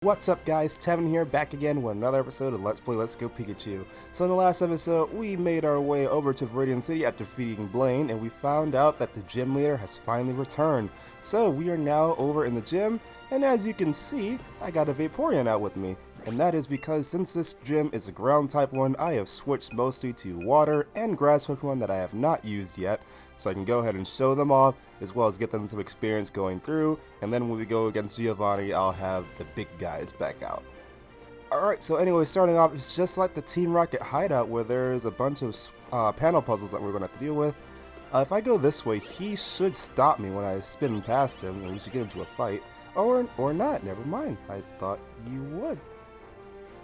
What's up guys, Tevy here, back again with another episode of Let's Play Let's Go Pikachu. So in the last episode, we made our way over to Viridian City after defeating Blaine, and we found out that the gym leader has finally returned. So we are now over in the gym, and as you can see, I got a Vaporeon out with me. And that is because since this gym is a ground type one, I have switched mostly to water and grass Pokemon that I have not used yet, so I can go ahead and show them off, as well as get them some experience going through, and then when we go against Giovanni, I'll have the big guys back out. Alright, so anyway, starting off, it's just like the Team Rocket hideout where there's a bunch of panel puzzles that we're going to have to deal with. If I go this way, he should stop me when I spin past him, and we should get into a fight. Or not, never mind, I thought you would.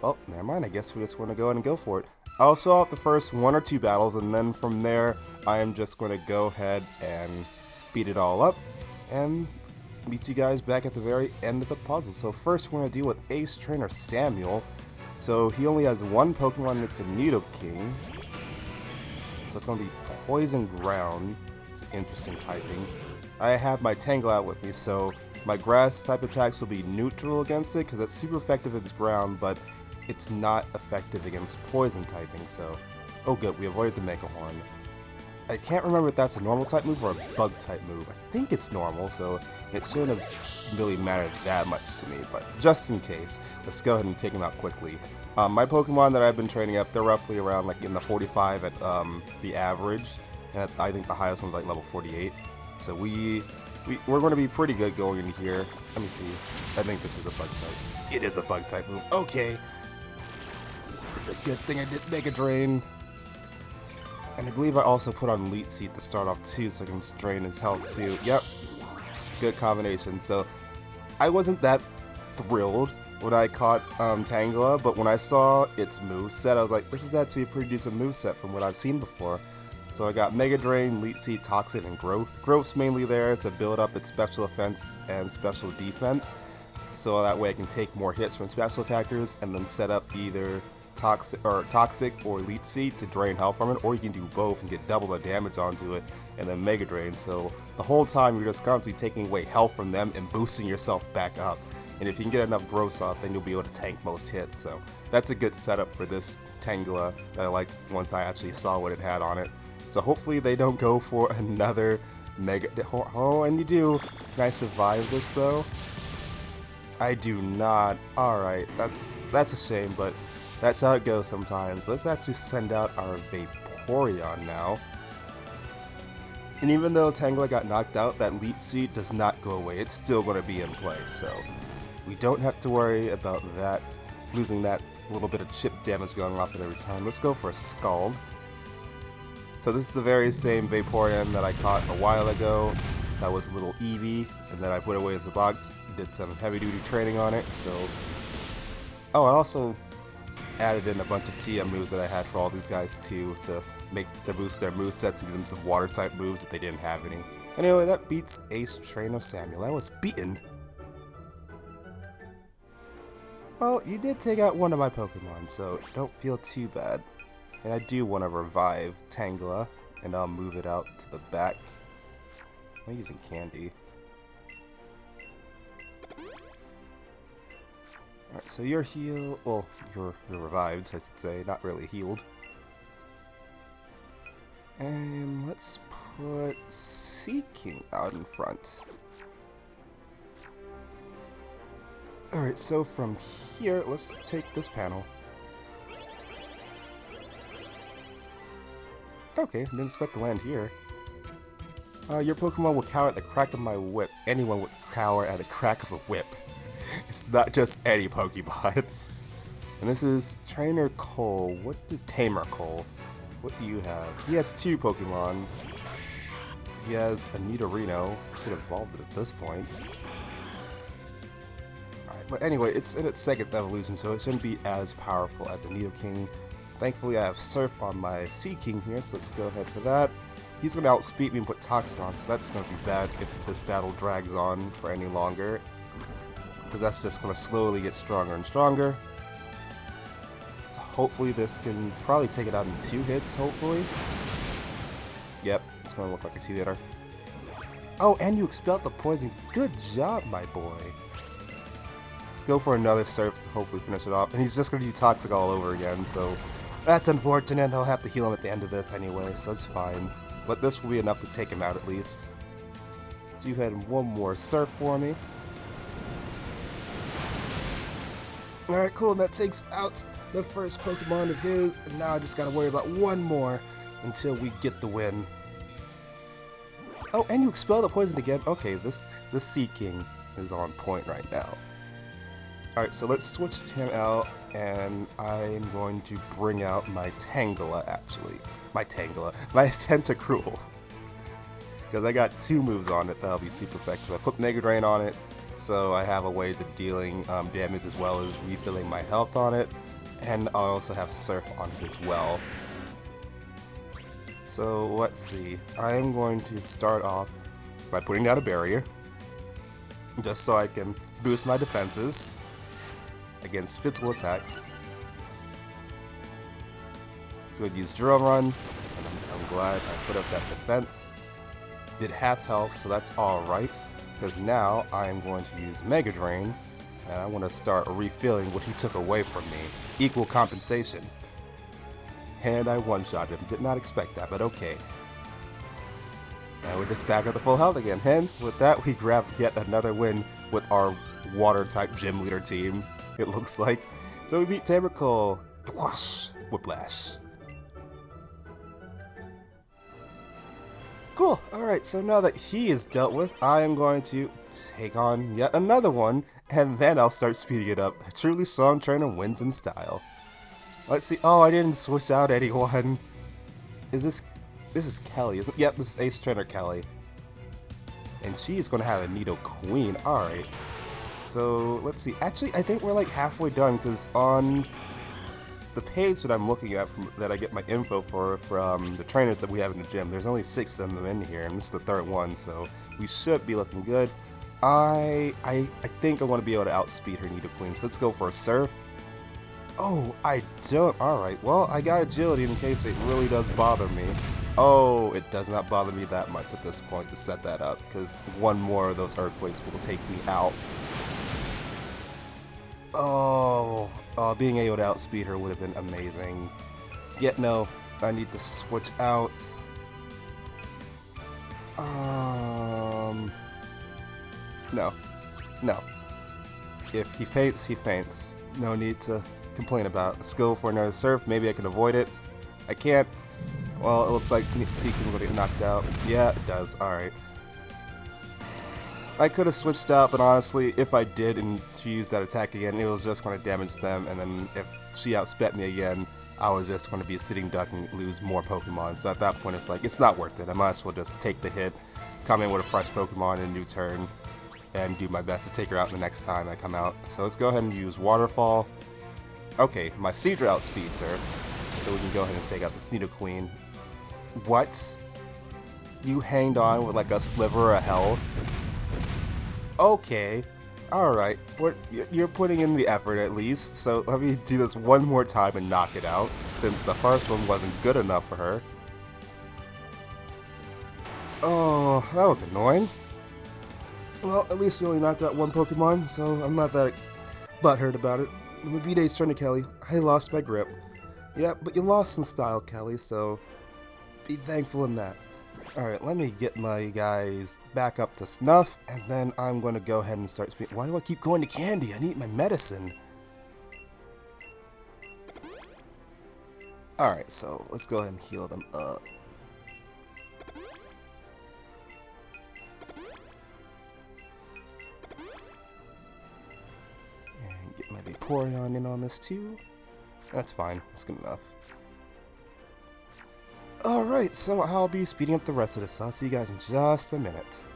Oh, never mind, I guess we just want to go ahead and go for it. I'll show off the first one or two battles, and then from there, I am just going to go ahead and speed it all up, and meet you guys back at the very end of the puzzle. So first, we're going to deal with Ace Trainer Samuel. So he only has one Pokemon, and it's a Nidoking. So it's going to be Poison Ground. It's an interesting typing. I have my Tangle out with me, so my grass type attacks will be neutral against it, because it's super effective against ground, but it's not effective against poison typing, so... Oh good, we avoided the Mega Horn. I can't remember if that's a normal type move or a bug type move. I think it's normal, so it shouldn't have really mattered that much to me, but just in case, let's go ahead and take him out quickly. My Pokemon that I've been training up, they're roughly around like in the 45 at the average, and I think the highest one's like level 48. So we're going to be pretty good going into here. Let me see. I think this is a bug type. It is a bug type move. Okay. It's a good thing I did Mega Drain. And I believe I also put on Leech Seed to start off too, so I can drain his health too. Yep. Good combination. So I wasn't that thrilled when I caught Tangela, but when I saw its moveset, I was like, this is actually a pretty decent moveset from what I've seen before. So I got Mega Drain, Leech Seed, Toxic, and Growth. Growth's mainly there to build up its special offense and special defense, so that way I can take more hits from special attackers and then set up either Toxic or Leech Seed to drain health from it, or you can do both and get double the damage onto it and then Mega Drain. So the whole time you're just constantly taking away health from them and boosting yourself back up. And if you can get enough growth off, then you'll be able to tank most hits. So that's a good setup for this Tangela that I liked once I actually saw what it had on it. So hopefully they don't go for another Mega... Oh, and you do. Can I survive this though? I do not. Alright, that's a shame, but that's how it goes sometimes. Let's actually send out our Vaporeon now. And even though Tangela got knocked out, that Leech Seed does not go away. It's still going to be in play, so we don't have to worry about that, losing that little bit of chip damage going off at every time. Let's go for a Scald. So this is the very same Vaporeon that I caught a while ago. That was a little Eevee, and then I put away as a box, did some heavy-duty training on it, so... Oh, I also added in a bunch of TM moves that I had for all these guys too, to make the boost their movesets and give them some water-type moves if they didn't have any. Anyway, that beats Ace Trainer Samuel. I was beaten. Well, you did take out one of my Pokemon, so don't feel too bad. And I do want to revive Tangela, and I'll move it out to the back. I'm using Candy. Alright, so you're healed. Well, you're revived, I should say. Not really healed. And let's put Seeking out in front. Alright, so from here, let's take this panel. Okay, didn't expect to land here. Your Pokemon will cower at the crack of my whip. Anyone would cower at a crack of a whip. It's not just any Pokemon. And this is Trainer Cole. Tamer Cole. What do you have? He has two Pokemon. He has a Nidorino. Should have evolved it at this point. Alright, but anyway, it's in its second evolution, so it shouldn't be as powerful as a Nidoking. Thankfully, I have Surf on my Seeking here, so let's go ahead for that. He's going to outspeed me and put Toxic on, so that's going to be bad if this battle drags on for any longer, because that's just going to slowly get stronger and stronger. So hopefully this can probably take it out in 2 hits, hopefully. Yep, it's going to look like a 2-hitter. Oh, and you expelled the poison. Good job, my boy. Let's go for another Surf to hopefully finish it off. And he's just going to do Toxic all over again, so that's unfortunate. I'll have to heal him at the end of this anyway, so that's fine. But this will be enough to take him out at least. Do you ahead one more Surf for me. Alright, cool. That takes out the first Pokemon of his, and now I just gotta worry about one more until we get the win. Oh, and you expel the poison again. Okay, this Sea King is on point right now. Alright, so let's switch him out, and I'm going to bring out my Tangela, actually. My Tentacruel. Because I got 2 moves on it that'll be super effective. I put Mega Drain on it, so I have a way of dealing damage as well as refilling my health on it. And I also have Surf on it as well. So let's see. I am going to start off by putting down a barrier, just so I can boost my defenses against physical attacks. So I'd use Drill Run, and I'm glad I put up that defense. Did half health, so that's alright, because now I am going to use Mega Drain, and I want to start refilling what he took away from me. Equal compensation. And I one-shot him. Did not expect that, but okay. And we're just back at the full health again. And with that, we grab yet another win with our Water-type Gym Leader team, it looks like. So we beat Tamrical. Whoosh! Whiplash. Cool. Alright, so now that he is dealt with, I am going to take on yet another one, and then I'll start speeding it up. A truly strong trainer wins in style. Let's see. Oh, I didn't switch out anyone. This is Kelly, isn't it? Yep, this is Ace Trainer Kelly. And she's going to have a Nidoqueen. Alright. So, let's see. Actually, I think we're like halfway done, because on the page that I'm looking at, that I get my info from the trainers that we have in the gym, there's only 6 of them in here, and this is the 3rd one, so we should be looking good. I think I want to be able to outspeed her Nidoqueen, so let's go for a Surf. Oh, I don't. Alright, well, I got Agility in case it really does bother me. Oh, it does not bother me that much at this point to set that up, because one more of those Earthquakes will take me out. Oh, being able to outspeed her would have been amazing. Yet no, I need to switch out. No. If he faints, he faints. No need to complain about it. Let's go for another Surf. Maybe I can avoid it. I can't. Well, it looks like Seeking will get knocked out. Yeah, it does. Alright. I could have switched out, but honestly, if I did and she used that attack again, it was just going to damage them, and then if she outsped me again, I was just going to be a sitting duck and lose more Pokemon. So at that point, it's like, it's not worth it. I might as well just take the hit, come in with a fresh Pokemon in a new turn, and do my best to take her out the next time I come out. So let's go ahead and use Waterfall. Okay, my Seadra outspeeds her, so we can go ahead and take out this Nidoqueen. What? You hanged on with like a sliver of health? Okay, alright, but you're putting in the effort at least, so let me do this one more time and knock it out, since the first one wasn't good enough for her. Oh, that was annoying. Well, at least we only knocked out one Pokemon, so I'm not that butthurt about it. I'm gonna beat Ace Trainer Kelly. I lost my grip. Yeah, but you lost in style, Kelly, so be thankful in that. Alright, let me get my guys back up to snuff, and then I'm going to go ahead and start speaking. Why do I keep going to Candy? I need my medicine. Alright, so let's go ahead and heal them up. And get my Vaporeon in on this too. That's fine, that's good enough. Alright, so I'll be speeding up the rest of this. I'll see you guys in just a minute.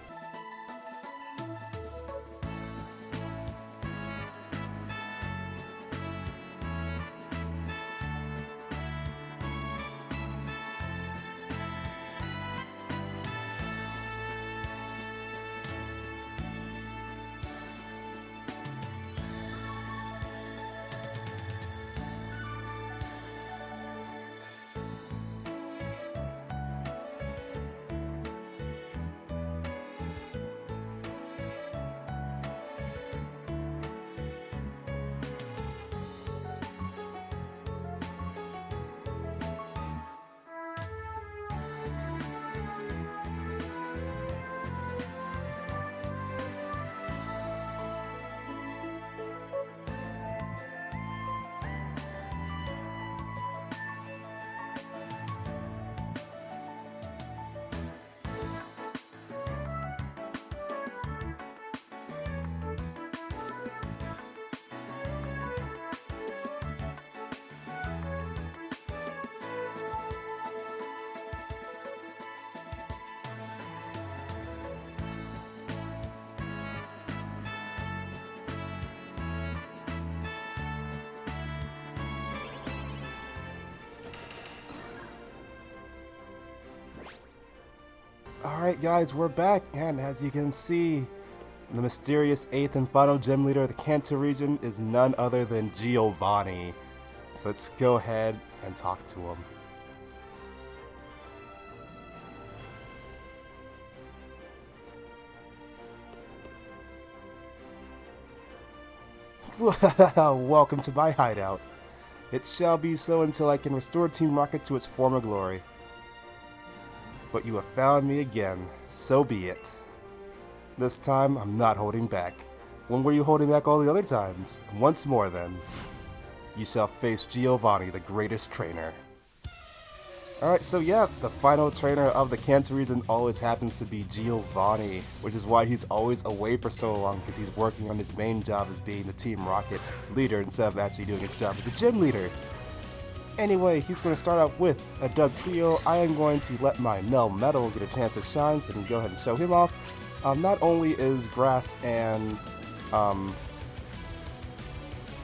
Alright guys, we're back, and as you can see, the mysterious 8th and final gym leader of the Kanto region is none other than Giovanni. So let's go ahead and talk to him. Welcome to my hideout. It shall be so until I can restore Team Rocket to its former glory. But you have found me again, so be it. This time, I'm not holding back. When were you holding back all the other times? Once more then. You shall face Giovanni, the greatest trainer. Alright, so yeah, the final trainer of the Kanto region always happens to be Giovanni, which is why he's always away for so long, because he's working on his main job as being the Team Rocket leader instead of actually doing his job as a gym leader. Anyway, he's going to start off with a Doug Trio. I am going to let my Metal get a chance to shine, so I can go ahead and show him off. Not only is Grass and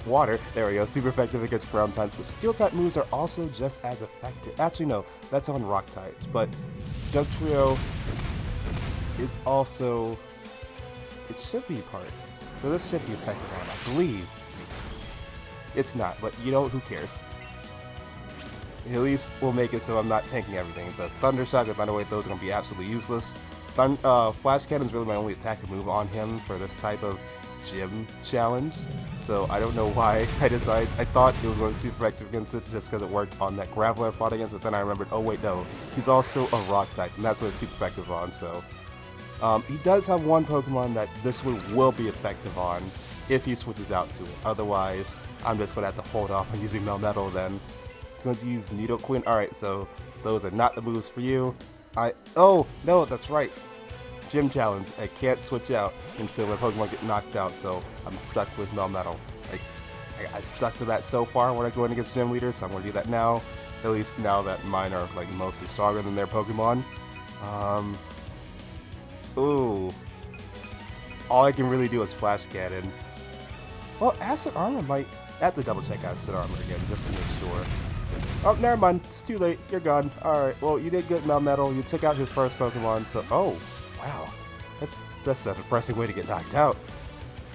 Water, there we go, super effective against ground types, but Steel type moves are also just as effective. Actually, no, that's on Rock types, but Doug Trio is also, it should be part. So this should be effective on, I believe. It's not, but you know, who cares? At least we'll make it so I'm not tanking everything. The Thunder Shock and Thunder Wave, those are going to be absolutely useless. Flash Cannon is really my only attack and move on him for this type of gym challenge. So I don't know why I decided. I thought it was going to be super effective against it just because it worked on that Graveler I fought against, but then I remembered, oh wait, no. He's also a Rock type, and that's what it's super effective on, so. He does have one Pokemon that this will be effective on if he switches out to it. Otherwise, I'm just going to have to hold off on using Melmetal then. Going to use Nidoqueen. Alright, so those are not the moves for you. Oh, no, that's right. Gym challenge. I can't switch out until my Pokemon get knocked out, so I'm stuck with Melmetal. I stuck to that so far when I'm going against gym leaders, so I'm going to do that now. At least now that mine are like mostly stronger than their Pokemon. Ooh. All I can really do is Flash Cannon. Well, Acid Armor might... I have to double check Acid Armor again just to make sure. Oh, never mind. It's too late. You're gone. Alright, well, you did good Melmetal. You took out his first Pokemon, so... Oh, wow. That's a depressing way to get knocked out.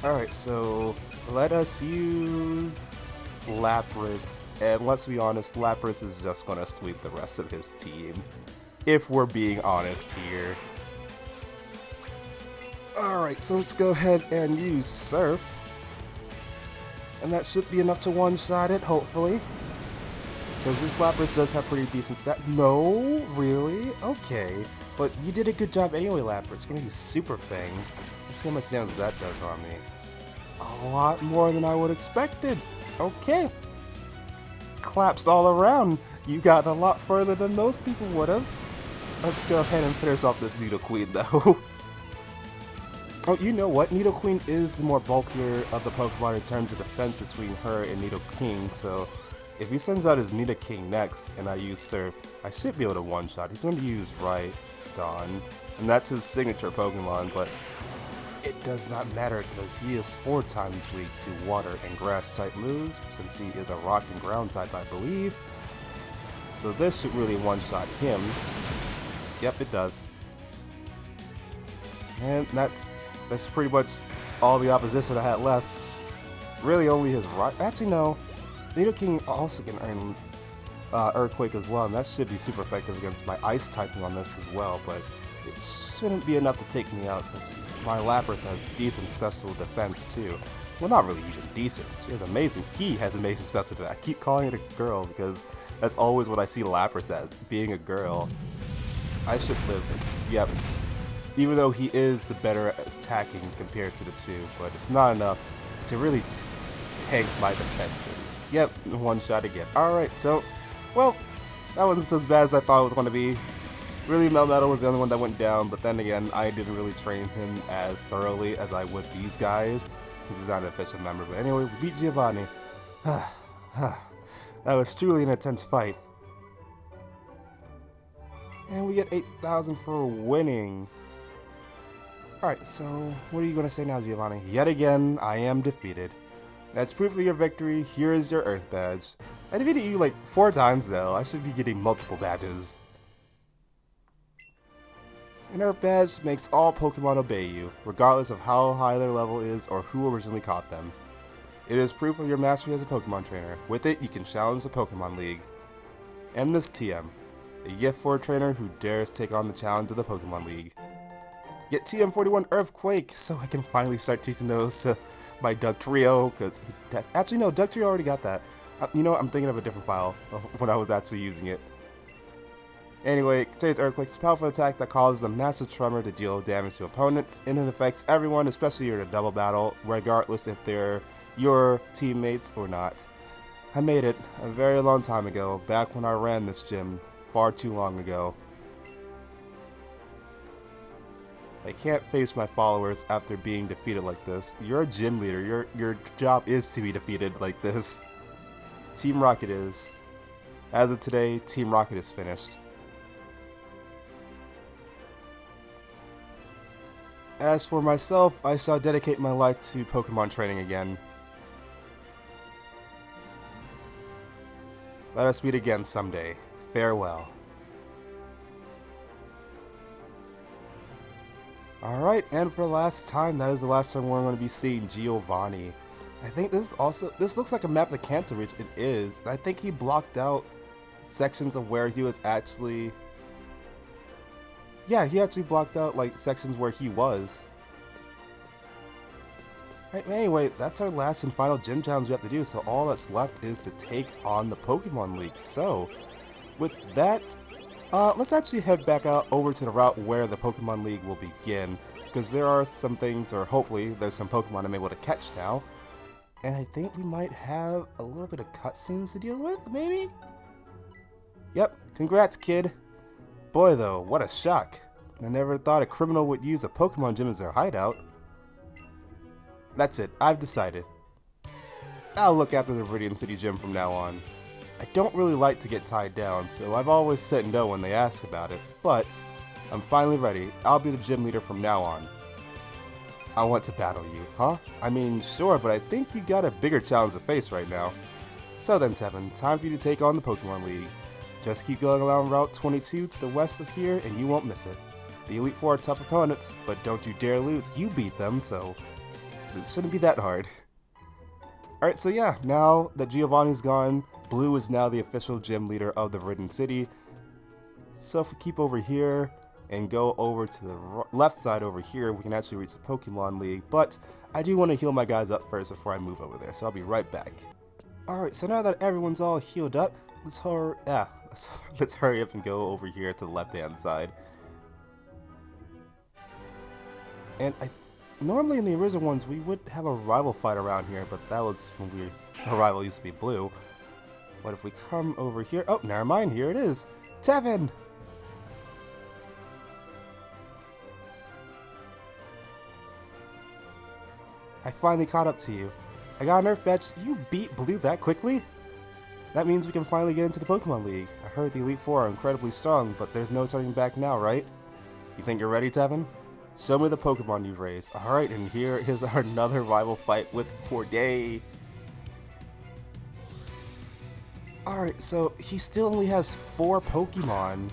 Alright, so... Let us use... Lapras. And let's be honest, Lapras is just gonna sweep the rest of his team. If we're being honest here. Alright, so let's go ahead and use Surf. And that should be enough to one-shot it, hopefully. Because this Lapras does have pretty decent stat. No? Really? Okay. But you did a good job anyway, Lapras. We're gonna use Super Fang. Let's see how much damage that does on me. A lot more than I would have expected. Okay. Claps all around. You got a lot further than most people would have. Let's go ahead and finish off this Nidoqueen, though. Oh, you know what? Nidoqueen is the more bulkier of the Pokemon in terms of defense between her and Nidoking, so... If he sends out his Nidoking next, and I use Surf, I should be able to one-shot. He's going to use Rhydon, and that's his signature Pokemon, but it does not matter because he is 4 times weak to Water and Grass type moves, since he is a Rock and Ground type, I believe. So this should really one-shot him. Yep, it does. And that's pretty much all the opposition I had left. Really only his Rock. Actually, no. Nidoking also can earn Earthquake as well, and that should be super effective against my Ice typing on this as well, but it shouldn't be enough to take me out, because my Lapras has decent special defense too. Well, not really even decent. He has amazing special defense. I keep calling it a girl, because that's always what I see Lapras as, being a girl. I should live. Yep. Even though he is the better attacking compared to the two, but it's not enough to really tank my defenses. Yep, one shot again. Alright, so, well, that wasn't so as bad as I thought it was going to be. Really, Melmetal was the only one that went down, but then again, I didn't really train him as thoroughly as I would these guys, since he's not an official member. But anyway, we beat Giovanni. That was truly an intense fight. And we get 8,000 for winning. Alright, so what are you going to say now, Giovanni? Yet again, I am defeated. That's proof of your victory. Here is your Earth badge. I defeated you like 4 times though. I should be getting multiple badges. An Earth Badge makes all Pokemon obey you, regardless of how high their level is or who originally caught them. It is proof of your mastery as a Pokemon trainer. With it, you can challenge the Pokemon League. And this TM, a gift for a trainer who dares take on the challenge of the Pokemon League. Get TM41 Earthquake so I can finally start teaching those to my Dugtrio, because actually no, Dugtrio already got that. You know what, I'm thinking of a different file when I was actually using it. Anyway, today's Earthquake is a powerful attack that causes a massive tremor to deal damage to opponents, and it affects everyone, especially in a double battle, regardless if they're your teammates or not. I made it a very long time ago, back when I ran this gym, far too long ago. I can't face my followers after being defeated like this. You're a gym leader. Your job is to be defeated like this. Team Rocket is. As of today, Team Rocket is finished. As for myself, I shall dedicate my life to Pokemon training again. Let us meet again someday. Farewell. Alright, and for the last time, that is the last time we're going to be seeing Giovanni. I think this looks like a map that Kanto Region. It is. I think he blocked out sections of where he was actually... Yeah, he actually blocked out like sections where he was. Right, anyway, that's our last and final gym challenge we have to do, so all that's left is to take on the Pokemon League. So, with that, let's actually head back out over to the route where the Pokemon League will begin, because there are some things, or hopefully there's some Pokemon I'm able to catch now, and I think we might have a little bit of cutscenes to deal with, maybe? Yep, congrats kid. Boy though, what a shock. I never thought a criminal would use a Pokemon gym as their hideout. That's it, I've decided. I'll look after the Viridian City gym from now on. I don't really like to get tied down, so I've always said no when they ask about it, but I'm finally ready. I'll be the gym leader from now on. I want to battle you, huh? I mean, sure, but I think you got a bigger challenge to face right now. So then, Tevin, time for you to take on the Pokemon League. Just keep going along Route 22 to the west of here, and you won't miss it. The Elite Four are tough opponents, but don't you dare lose. You beat them, so it shouldn't be that hard. Alright, so yeah, now that Giovanni's gone, Blue is now the official gym leader of the Viridian City. So if we keep over here and go over to the left side over here, we can actually reach the Pokemon League, but I do want to heal my guys up first before I move over there, so I'll be right back. Alright, so now that everyone's all healed up, let's hurry up and go over here to the left-hand side. And normally in the original ones, we would have a rival fight around here, but that was when our rival used to be Blue. But if we come over here, oh, never mind, here it is. Tevin! I finally caught up to you. I got an Earth Badge. You beat Blue that quickly? That means we can finally get into the Pokemon League. I heard the Elite Four are incredibly strong, but there's no turning back now, right? You think you're ready, Tevin? Show me the Pokemon you've raised. Alright, and here is our another rival fight with Corday. Alright, so he still only has 4 Pokemon.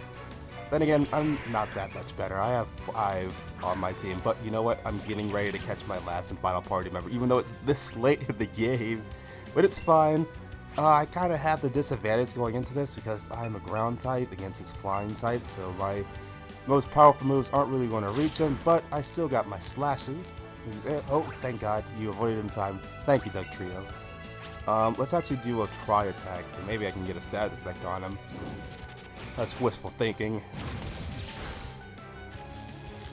Then again, I'm not that much better. I have 5 on my team, but you know what? I'm getting ready to catch my last and final party member, even though it's this late in the game. But it's fine. I kind of have the disadvantage going into this because I'm a ground type against his flying type, so my most powerful moves aren't really going to reach him, but I still got my slashes. Oh, thank God, you avoided in time. Thank you, Dugtrio. Let's actually do a try attack, and maybe I can get a status effect on him. That's wishful thinking.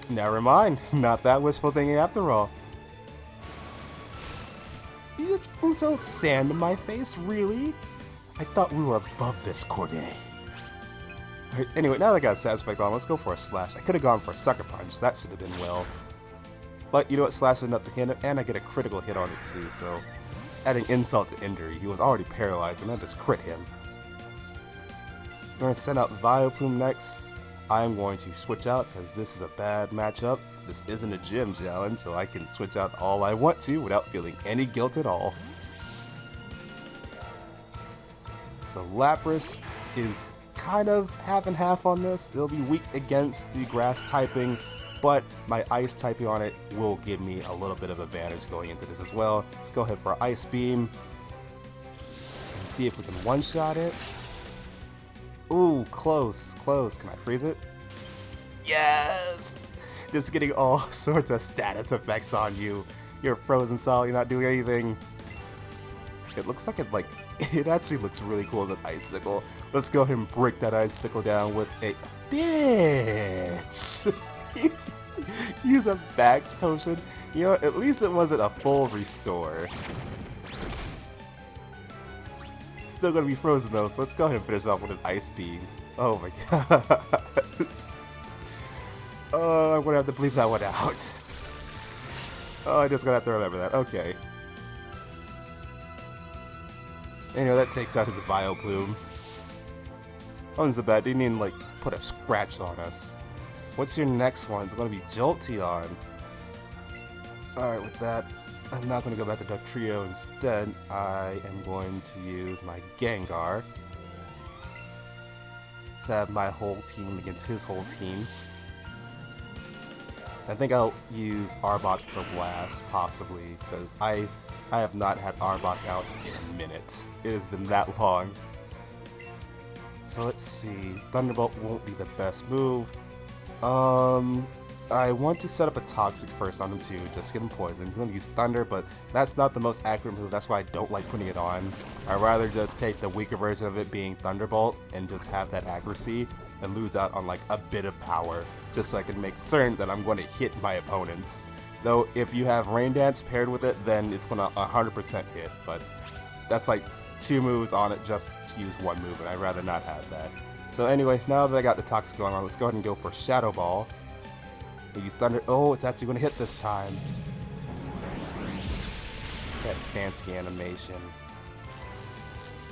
Never mind, not that wishful thinking after all. You just threw some sand in my face, really? I thought we were above this, Corday. Right, anyway, now that I got a status effect on, let's go for a slash. I could have gone for a sucker punch, that should have been well. But you know what, slash is enough to hit him, and I get a critical hit on it too, so it's adding insult to injury. He was already paralyzed, and I just crit him. I'm going to send out Vileplume next. I'm going to switch out because this is a bad matchup. This isn't a gym challenge, so I can switch out all I want to without feeling any guilt at all. So Lapras is kind of half and half on this. It'll be weak against the grass typing, but my ice typing on it will give me a little bit of advantage going into this as well. Let's go ahead for Ice Beam and see if we can one-shot it. Ooh, close, close. Can I freeze it? Yes! Just getting all sorts of status effects on you. You're frozen solid, you're not doing anything. It looks like it actually looks really cool as an icicle. Let's go ahead and break that icicle down with a bitch. Use a Max potion. You know, at least it wasn't a full restore. It's still gonna be frozen though, so let's go ahead and finish off with an Ice Beam. Oh my god. Oh, I'm gonna have to bleep that one out. Oh, I just gotta have to remember that. Okay. Anyway, that takes out his Vileplume. Oh, this is bad. Didn't even like put a scratch on us. What's your next one? It's gonna be Jolteon. Alright, with that, I'm not gonna go back to Dugtrio. Instead, I am going to use my Gengar. Let's have my whole team against his whole team. I think I'll use Arbok for last, possibly, because I have not had Arbok out in a minute. It has been that long. So let's see. Thunderbolt won't be the best move. I want to set up a Toxic first on him too, just get him poisoned. He's going to use Thunder, but that's not the most accurate move. That's why I don't like putting it on. I'd rather just take the weaker version of it being Thunderbolt and just have that accuracy and lose out on like a bit of power, just so I can make certain that I'm going to hit my opponents. Though if you have Rain Dance paired with it, then it's going to 100% hit, but that's like 2 moves on it just to use 1 move, and I'd rather not have that. So anyway, now that I got the Toxic going on, let's go ahead and go for Shadow Ball. We use Thunder. Oh, it's actually going to hit this time. That fancy animation.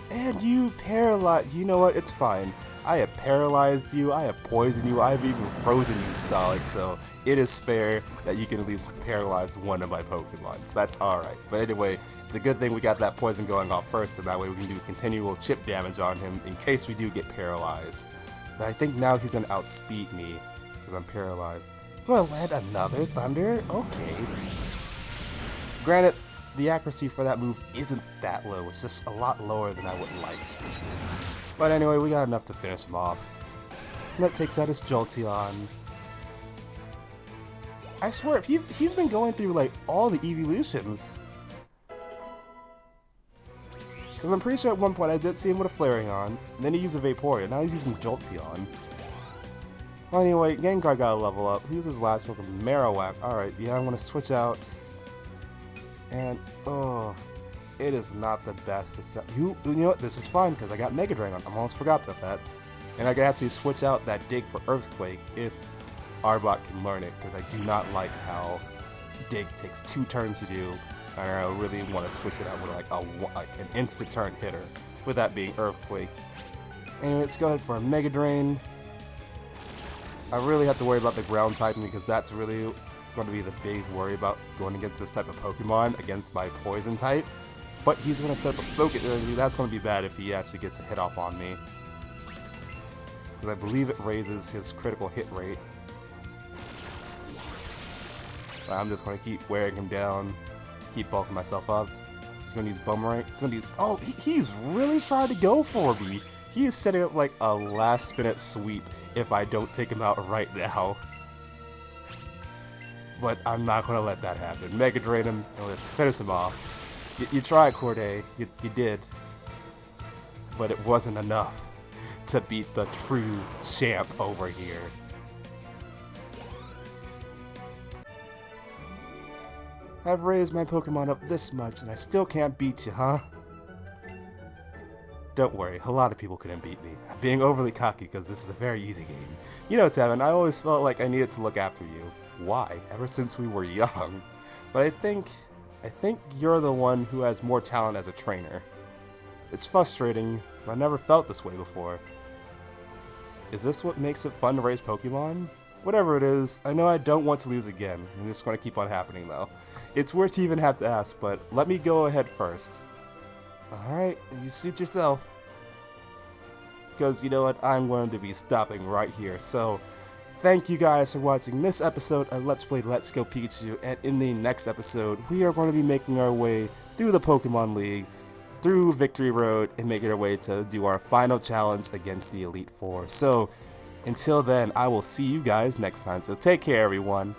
And you paralyzed. You know what? It's fine. I have paralyzed you, I have poisoned you, I have even frozen you solid, so it is fair that you can at least paralyze one of my Pokemon. So that's alright. But anyway, it's a good thing we got that poison going off first, and that way we can do continual chip damage on him in case we do get paralyzed. But I think now he's going to outspeed me, because I'm paralyzed. I'm going to land another Thunder? Okay. Granted, the accuracy for that move isn't that low, it's just a lot lower than I would like. But anyway, we got enough to finish him off. And that takes out his Jolteon. I swear, if he's been going through like all the evolutions. Because I'm pretty sure at one point I did see him with a Flareon, and then he used a Vaporeon, now he's using Jolteon. Well, anyway, Gengar got a level up. Who's his last Pokemon? Marowak. Alright, yeah, I'm going to switch out. And, oh, it is not the best. You know what? This is fine because I got Mega Drain on. I almost forgot about that. And I can actually switch out that Dig for Earthquake if Arbok can learn it, because I do not like how Dig takes 2 turns to do, and I really want to switch it out with like an instant turn hitter, with that being Earthquake. Anyway, let's go ahead for a Mega Drain. I really have to worry about the ground typing because that's really going to be the big worry about going against this type of Pokemon against my poison type. But he's going to set up a focus. That's going to be bad if he actually gets a hit off on me, because I believe it raises his critical hit rate. But I'm just going to keep wearing him down, keep bulking myself up. He's going to use Boomerang. He's going to use. Oh, he's really trying to go for me. He is setting up like a last-minute sweep if I don't take him out right now. But I'm not going to let that happen. Mega Drain him, and let's finish him off. You tried, Corday. You did. But it wasn't enough to beat the true champ over here. I've raised my Pokemon up this much, and I still can't beat you, huh? Don't worry, a lot of people couldn't beat me. I'm being overly cocky because this is a very easy game. You know, Tevin, I always felt like I needed to look after you. Why? Ever since we were young. But I think you're the one who has more talent as a trainer. It's frustrating, but I never felt this way before. Is this what makes it fun to raise Pokemon? Whatever it is, I know I don't want to lose again. I'm just going to keep on happening though. It's weird to even have to ask, but let me go ahead first. Alright, you suit yourself. because you know what, I'm going to be stopping right here. So thank you guys for watching this episode of Let's Play Let's Go Pikachu, and in the next episode, we are going to be making our way through the Pokemon League, through Victory Road, and making our way to do our final challenge against the Elite Four. So until then, I will see you guys next time, so take care everyone.